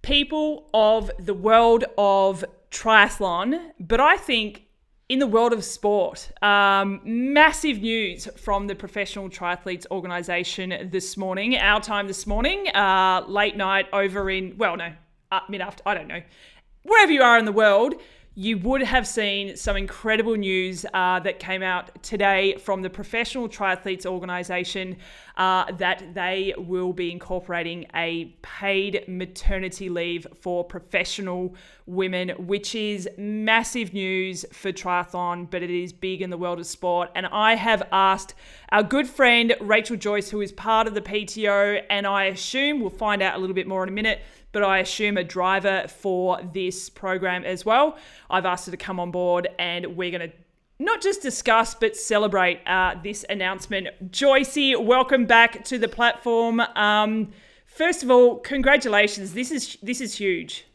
people of the world of triathlon, but I think in the world of sport, massive news from the Professional Triathletes Organisation this morning, our time this morning, late night over in, mid-after, I don't know. Wherever you are in the world, you would have seen some incredible news that came out today from the Professional Triathletes Organisation that they will be incorporating a paid maternity leave for professional women, which is massive news for triathlon, but it is big in the world of sport. And I have asked our good friend Rachel Joyce, who is part of the PTO, and I assume we'll find out a little bit more in a minute, but I assume a driver for this program as well. I've asked her to come on board, and we're going to not just discuss, but celebrate this announcement. Joycey, welcome back to the platform. First of all, congratulations. This is huge.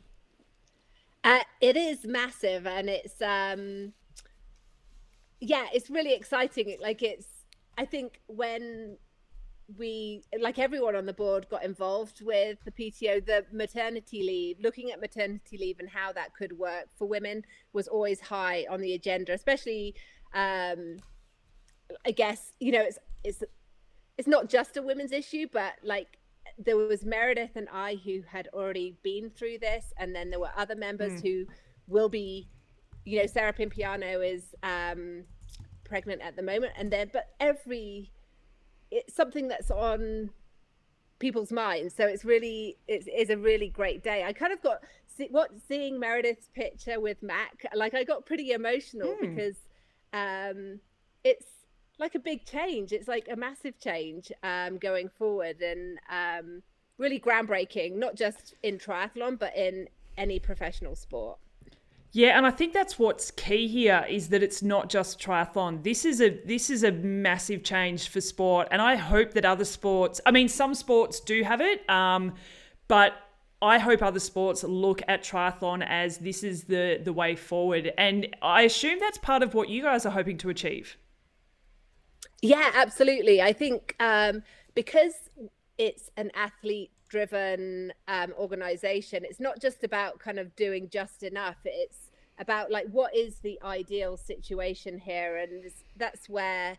It is massive, and it's it's really exciting. I think when we, like everyone on the board, got involved with the PTO, the maternity leave, looking at maternity leave and how that could work for women was always high on the agenda, especially I guess, it's not just a women's issue, but like there was Meredith and I who had already been through this, and then there were other members who will be, Sarah Pimpiano is pregnant at the moment, and then it's something that's on people's minds. So it's a really great day. I kind of seeing Meredith's picture with Mac, like I got pretty emotional because it's like a big change. It's like a massive change going forward, and really groundbreaking, not just in triathlon, but in any professional sport. Yeah, and I think that's what's key here is that it's not just triathlon. This is a massive change for sport, and I hope that other sports, some sports do have it, but I hope other sports look at triathlon as this is the way forward. And I assume that's part of what you guys are hoping to achieve. Yeah, absolutely. I think because it's an athlete-driven organization, it's not just about kind of doing just enough. It's about like, what is the ideal situation here? And that's where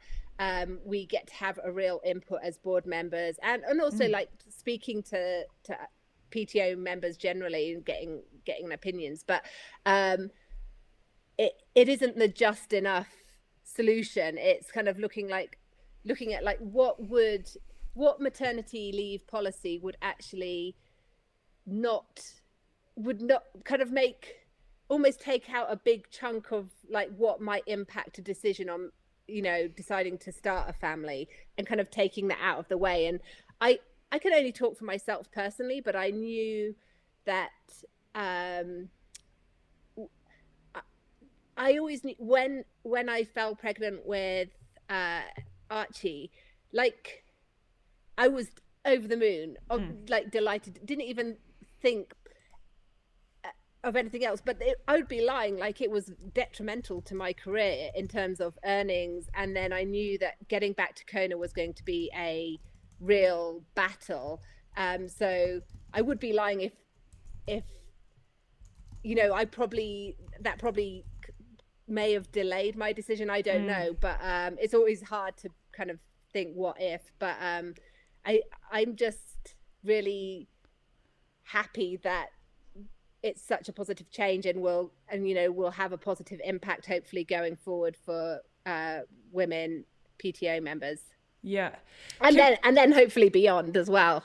we get to have a real input as board members, and also like speaking to PTO members generally and getting opinions. But it isn't the just enough solution. It's kind of looking at like what maternity leave policy would not kind of almost take out a big chunk of like what might impact a decision on, deciding to start a family, and kind of taking that out of the way. And I can only talk for myself personally, but I knew that I always knew when I fell pregnant with Archie, like I was over the moon, like delighted, didn't even think of anything else, but I would be lying, like it was detrimental to my career in terms of earnings. And then I knew that getting back to Kona was going to be a real battle. So I would be lying if that probably may have delayed my decision. I don't know, but it's always hard to kind of think what if. But I'm just really happy that it's such a positive change, and we'll have a positive impact hopefully going forward for women PTO members. Yeah, and then hopefully beyond as well.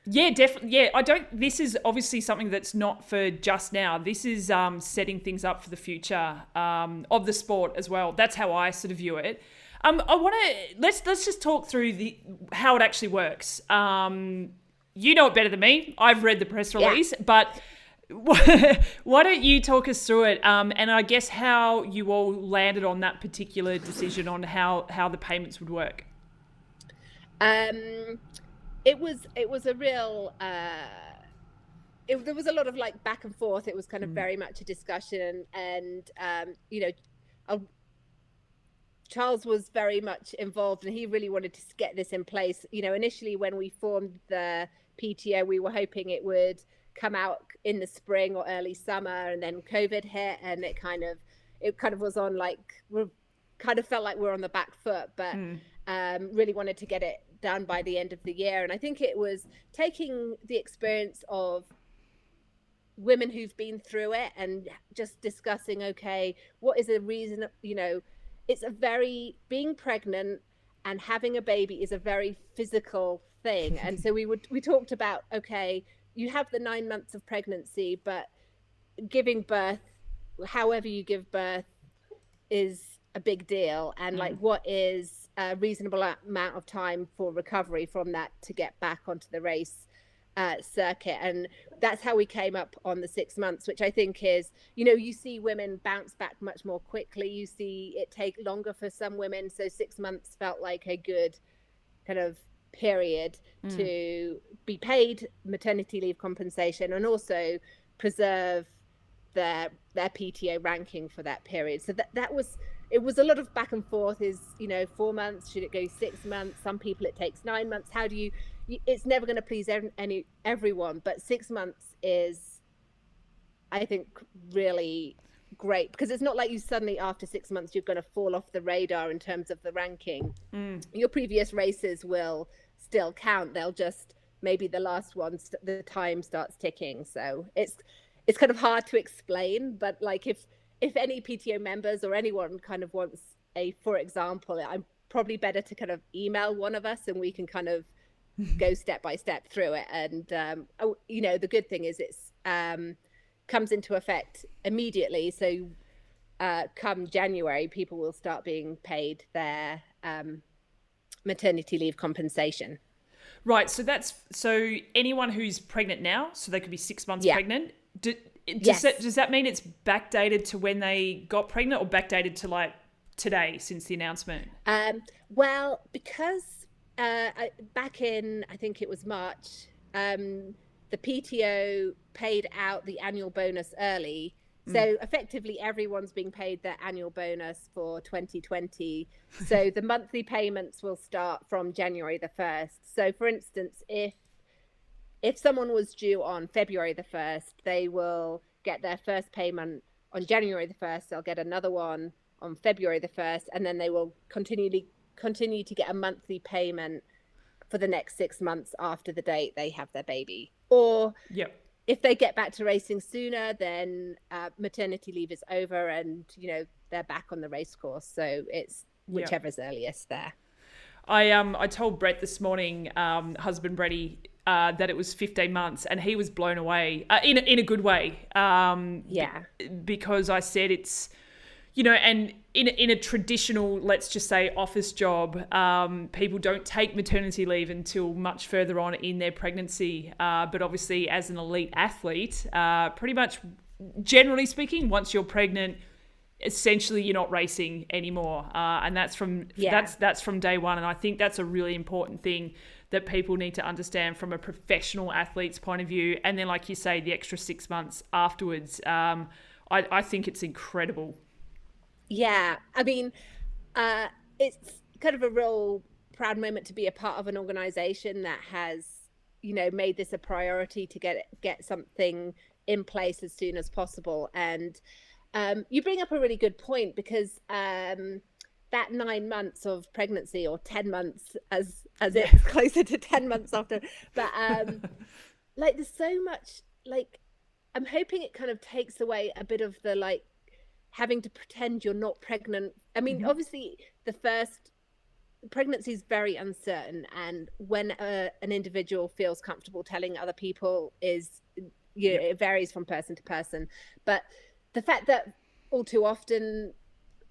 Yeah, definitely. Yeah, this is obviously something that's not for just now. This is setting things up for the future of the sport as well. That's how I sort of view it. Let's just talk through how it actually works. You know it better than me. I've read the press release, but why don't you talk us through it? And I guess how you all landed on that particular decision on how the payments would work. It was a real there was a lot of like back and forth. It was kind of very much a discussion, and Charles was very much involved, and he really wanted to get this in place. Initially when we formed the PTO, we were hoping it would come out in the spring or early summer, and then COVID hit, and it kind of was on like, we kind of felt like we're on the back foot, but really wanted to get it done by the end of the year. And I think it was taking the experience of women who've been through it and just discussing, okay, what is a reason, it's a very, being pregnant and having a baby is a very physical thing. And so we talked about, okay, you have the 9 months of pregnancy, but giving birth, however you give birth, is a big deal. And like, what is a reasonable amount of time for recovery from that to get back onto the race circuit? And that's how we came up on the 6 months, which I think is, you see women bounce back much more quickly. You see it take longer for some women. So 6 months felt like a good kind of period to be paid maternity leave compensation and also preserve their PTO ranking for that period. So it was a lot of back and forth. Is 4 months, should it go 6 months? Some people it takes 9 months. How do you it's never going to please everyone, but 6 months is, I think, really great, because it's not like you suddenly after 6 months you're going to fall off the radar in terms of the ranking. Your previous races will still count. They'll just, maybe the last ones, the time starts ticking. So it's kind of hard to explain, but like if any PTO members or anyone kind of wants for example, I'm probably better to kind of email one of us and we can kind of go step by step through it. And the good thing is it's comes into effect immediately. So come January, people will start being paid their maternity leave compensation. Right. So anyone who's pregnant now, so they could be 6 months pregnant. Does that mean it's backdated to when they got pregnant, or backdated to like today since the announcement? Well, because back in, I think it was March, the PTO paid out the annual bonus early. So effectively everyone's being paid their annual bonus for 2020. So the monthly payments will start from January the 1st. So for instance, if someone was due on February the 1st, they will get their first payment on January the 1st. They'll get another one on February the 1st, and then they will continue to get a monthly payment for the next 6 months after the date they have their baby. Or if they get back to racing sooner, then maternity leave is over and, they're back on the race course. So it's whichever's earliest there. I told Brett this morning, husband Bretty, that it was 15 months, and he was blown away in a good way. Because I said it's, and in a traditional, let's just say, office job, people don't take maternity leave until much further on in their pregnancy. But obviously, as an elite athlete, pretty much, generally speaking, once you're pregnant, essentially you're not racing anymore, and that's from day one. And I think that's a really important thing that people need to understand from a professional athlete's point of view. And then, like you say, the extra 6 months afterwards, I think it's incredible. Yeah, I mean, it's kind of a real proud moment to be a part of an organization that has, made this a priority to get something in place as soon as possible. And you bring up a really good point, because that 9 months of pregnancy, or 10 months as it's closer to 10 months after, but like there's so much, like I'm hoping it kind of takes away a bit of the like having to pretend you're not pregnant. I mean, obviously the first pregnancy is very uncertain, and when an individual feels comfortable telling other people is, it varies from person to person. But the fact that all too often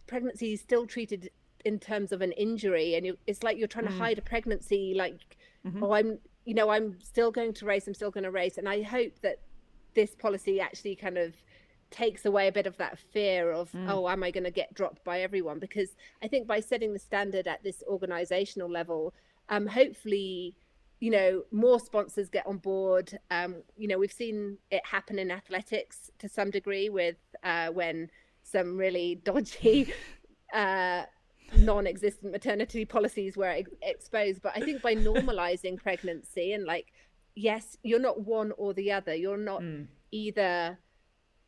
pregnancy is still treated in terms of an injury, and it's like you're trying to hide a pregnancy, like, I'm still going to race, and I hope that this policy actually kind of takes away a bit of that fear of am I going to get dropped by everyone? Because I think by setting the standard at this organizational level, hopefully more sponsors get on board. We've seen it happen in athletics to some degree with when some really dodgy non-existent maternity policies were exposed. But I think by normalizing pregnancy and like yes, you're not one or the other. You're not either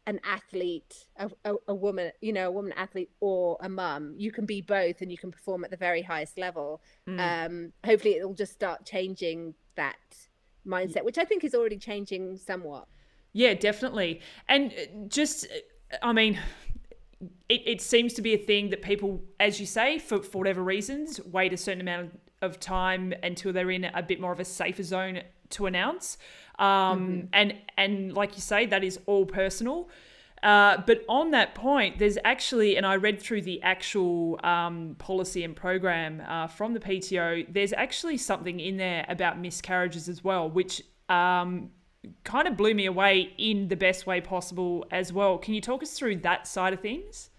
an athlete, a woman, a woman athlete, or a mum. You can be both, and you can perform at the very highest level. Hopefully it'll just start changing that mindset, which I think is already changing somewhat. Yeah, definitely. And just, I mean, it seems to be a thing that people, as you say, for whatever reasons, wait a certain amount of time until they're in a bit more of a safer zone to announce. And like you say, that is all personal. But on that point, there's actually, and I read through the actual policy and program from the PTO, there's actually something in there about miscarriages as well, which kind of blew me away in the best way possible as well. Can you talk us through that side of things?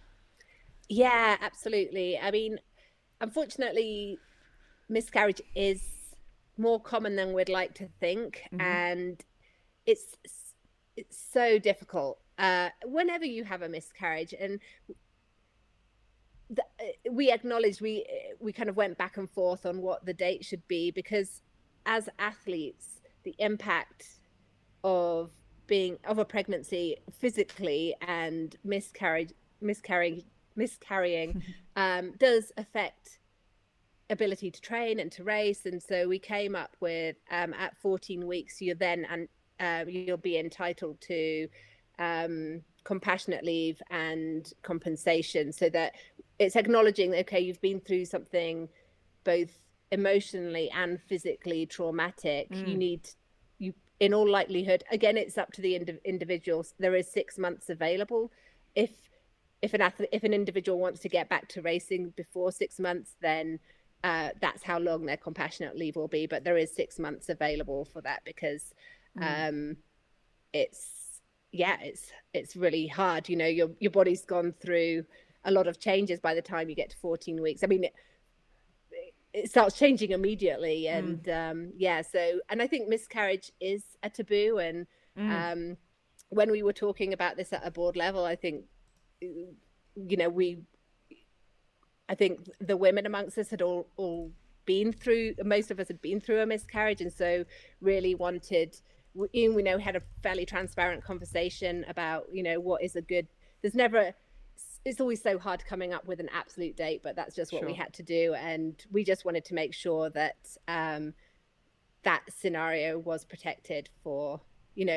Yeah, absolutely. I mean, unfortunately, miscarriage is more common than we'd like to think, and it's it's so difficult whenever you have a miscarriage. And we acknowledged, we kind of went back and forth on what the date should be, because as athletes, the impact of being of a pregnancy physically and miscarrying does affect ability to train and to race. And so we came up with at 14 weeks you then, and you'll be entitled to compassionate leave and compensation, so that it's acknowledging, okay, you've been through something both emotionally and physically traumatic. You in all likelihood, again, it's up to the individuals, there is 6 months available. If an individual wants to get back to racing before 6 months, then that's how long their compassionate leave will be. But there is 6 months available for that, because it's really hard. Your body's gone through a lot of changes by the time you get to 14 weeks. I mean, it starts changing immediately. And and I think miscarriage is a taboo. And when we were talking about this at a board level, I think I think the women amongst us had all been through, most of us had been through a miscarriage, and so really wanted, we know, had a fairly transparent conversation about what is a good, there's never, it's always so hard coming up with an absolute date, but that's just what we had to do. And we just wanted to make sure that that scenario was protected for,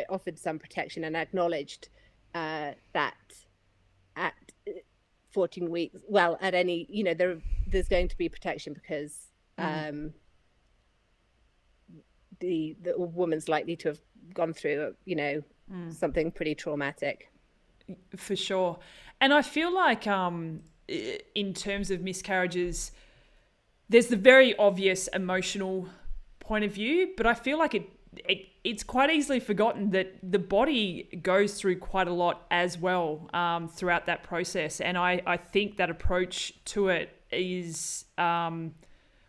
offered some protection, and acknowledged that at 14 weeks, well, at any, there's going to be protection, because the woman's likely to have gone through, something pretty traumatic. For sure. And I feel like in terms of miscarriages, there's the very obvious emotional point of view, but I feel like it's quite easily forgotten that the body goes through quite a lot as well throughout that process. And I think that approach to it is, well,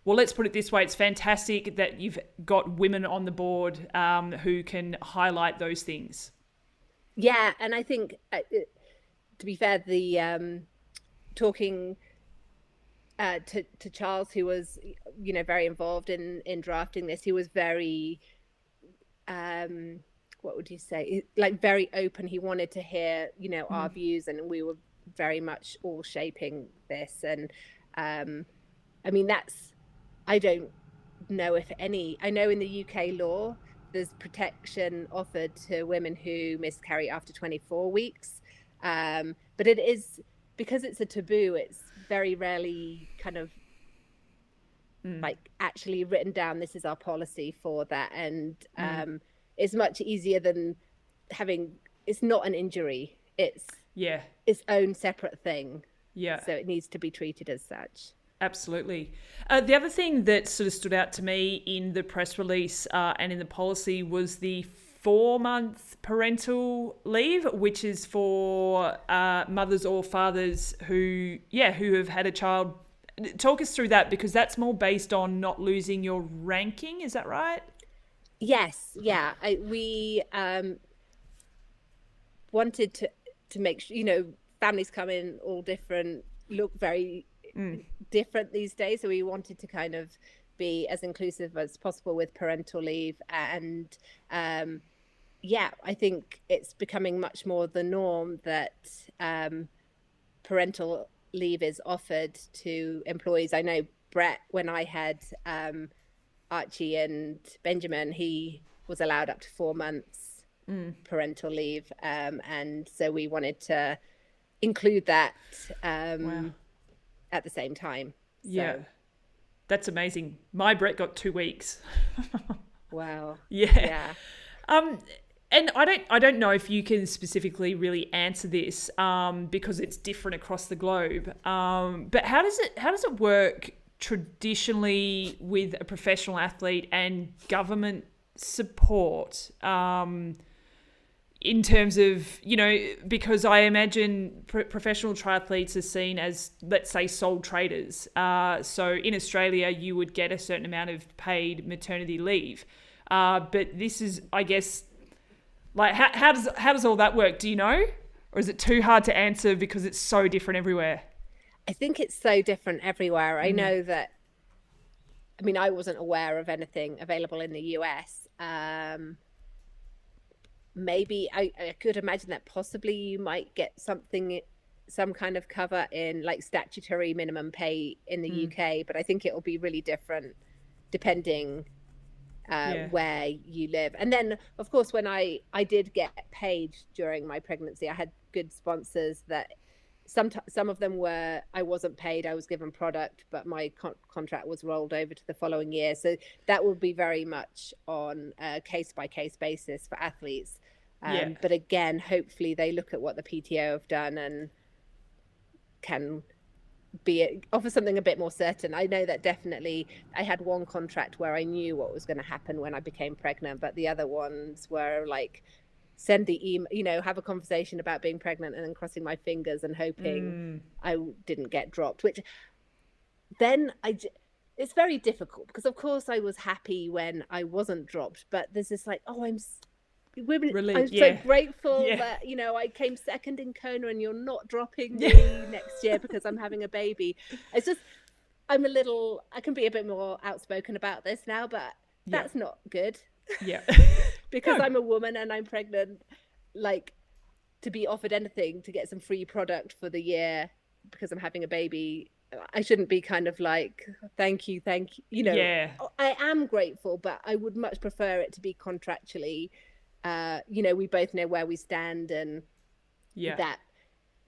let's put it this way. It's fantastic that you've got women on the board who can highlight those things. Yeah, and I think, to be fair, the talking to Charles, who was, very involved in drafting this, he was very, what would you say, like very open. He wanted to hear, our views, and we were very much all shaping this. And I mean, I don't know if any, I know in the UK law, there's protection offered to women who miscarry after 24 weeks. But it is, because it's a taboo, it's very rarely kind of like actually written down, this is our policy for that. And it's much easier than having, it's not an injury. It's its own separate thing. Yeah. So it needs to be treated as such. Absolutely. The other thing that sort of stood out to me in the press release and in the policy was the 4-month parental leave, which is for mothers or fathers who have had a child. Talk us through that, because that's more based on not losing your ranking. Is that right? Yes. Yeah. We wanted to make sure, families come in all different, look very different these days. So we wanted to kind of be as inclusive as possible with parental leave. And I think it's becoming much more the norm that parental leave is offered to employees. I know Brett, when I had Archie and Benjamin, he was allowed up to 4 months parental leave, and so we wanted to include that at the same time. Yeah, that's amazing. My Brett got 2 weeks. Wow. Yeah. And I don't know if you can specifically really answer this because it's different across the globe. But how does it work traditionally with a professional athlete and government support? In terms of, because I imagine professional triathletes are seen as, let's say, sole traders. So in Australia, you would get a certain amount of paid maternity leave. But this is, I guess, like, how does all that work? Do you know? Or is it too hard to answer because it's so different everywhere? I think it's so different everywhere. I know that, I wasn't aware of anything available in the US. Maybe I could imagine that possibly you might get some kind of cover in like statutory minimum pay in the UK, but I think it'll be really different depending where you live. And then, of course, when I did get paid during my pregnancy, I had good sponsors that some of them were, I wasn't paid, I was given product, but my contract was rolled over to the following year. So that will be very much on a case-by-case basis for athletes. But again, hopefully they look at what the PTO have done and can offer something a bit more certain. I know that definitely I had one contract where I knew what was going to happen when I became pregnant, but the other ones were like, send the email, have a conversation about being pregnant and then crossing my fingers and hoping I didn't get dropped, which then it's very difficult because of course I was happy when I wasn't dropped, but there's this like, I'm so grateful that I came second in Kona and you're not dropping me next year because I'm having a baby. It's just I can be a bit more outspoken about this now, but that's not good. Because I'm a woman and I'm pregnant, like, to be offered anything to get some free product for the year because I'm having a baby, I shouldn't be kind of like, thank you. I am grateful, but I would much prefer it to be contractually. We both know where we stand, and that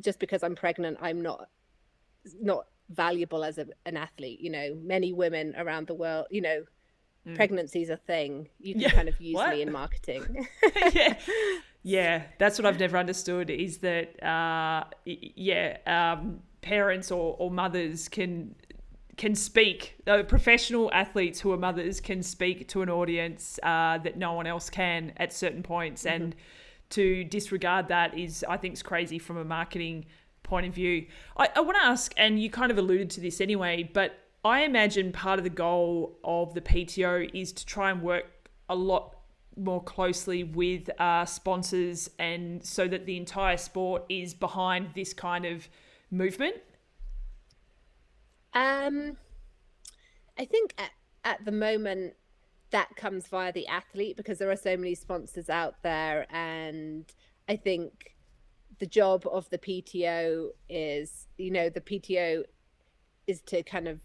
just because I'm pregnant, I'm not valuable as an athlete. Many women around the world, pregnancy is a thing. You can kind of use me in marketing. That's what I've never understood is that parents or mothers can speak, professional athletes who are mothers can speak to an audience that no one else can at certain points. And to disregard that is, I think, is crazy from a marketing point of view. I want to ask, and you kind of alluded to this anyway, but I imagine part of the goal of the PTO is to try and work a lot more closely with sponsors, and so that the entire sport is behind this kind of movement. I think at the moment that comes via the athlete because there are so many sponsors out there, and I think the job of the PTO is, the PTO is to kind of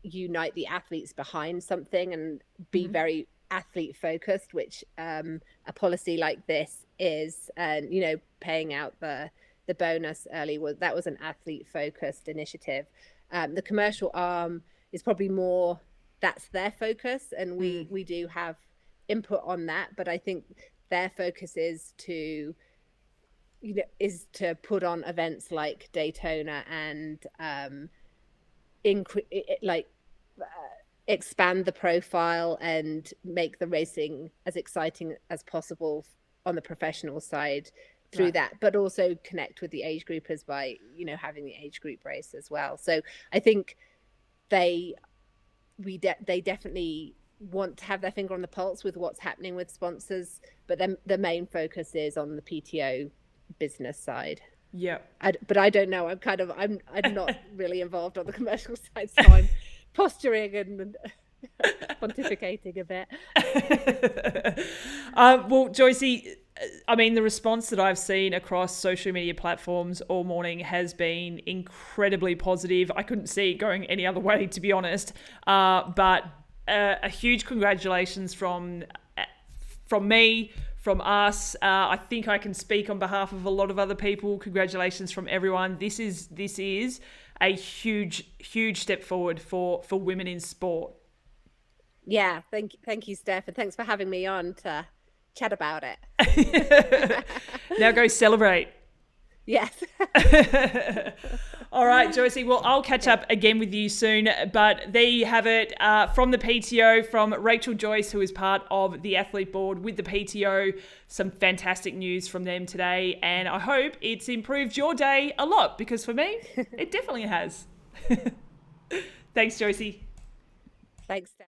unite the athletes behind something and be very athlete focused, which a policy like this is. And paying out the bonus early was an athlete focused initiative. The commercial arm is probably more, that's their focus, and we do have input on that, but I think their focus is to put on events like Daytona and expand the profile and make the racing as exciting as possible on the professional side through that, but also connect with the age groupers by having the age group race as well. So I think they definitely want to have their finger on the pulse with what's happening with sponsors, but then the main focus is on the PTO business side. But I don't know, I'm not really involved on the commercial side, so I'm posturing and Pontificating a bit. Well, Joycey, I mean, the response that I've seen across social media platforms all morning has been incredibly positive. I couldn't see it going any other way, to be honest. But a huge congratulations from me, from us. I think I can speak on behalf of a lot of other people. Congratulations from everyone. This is a huge step forward for women in sport. Yeah, thank you, Steph, and thanks for having me on to chat about it. Now go celebrate. Yes. All right, Joycey. Well, I'll catch up again with you soon. But there you have it from the PTO, from Rachel Joyce, who is part of the athlete board with the PTO. Some fantastic news from them today. And I hope it's improved your day a lot, because for me, it definitely has. Thanks, Joycey. Thanks, Steph.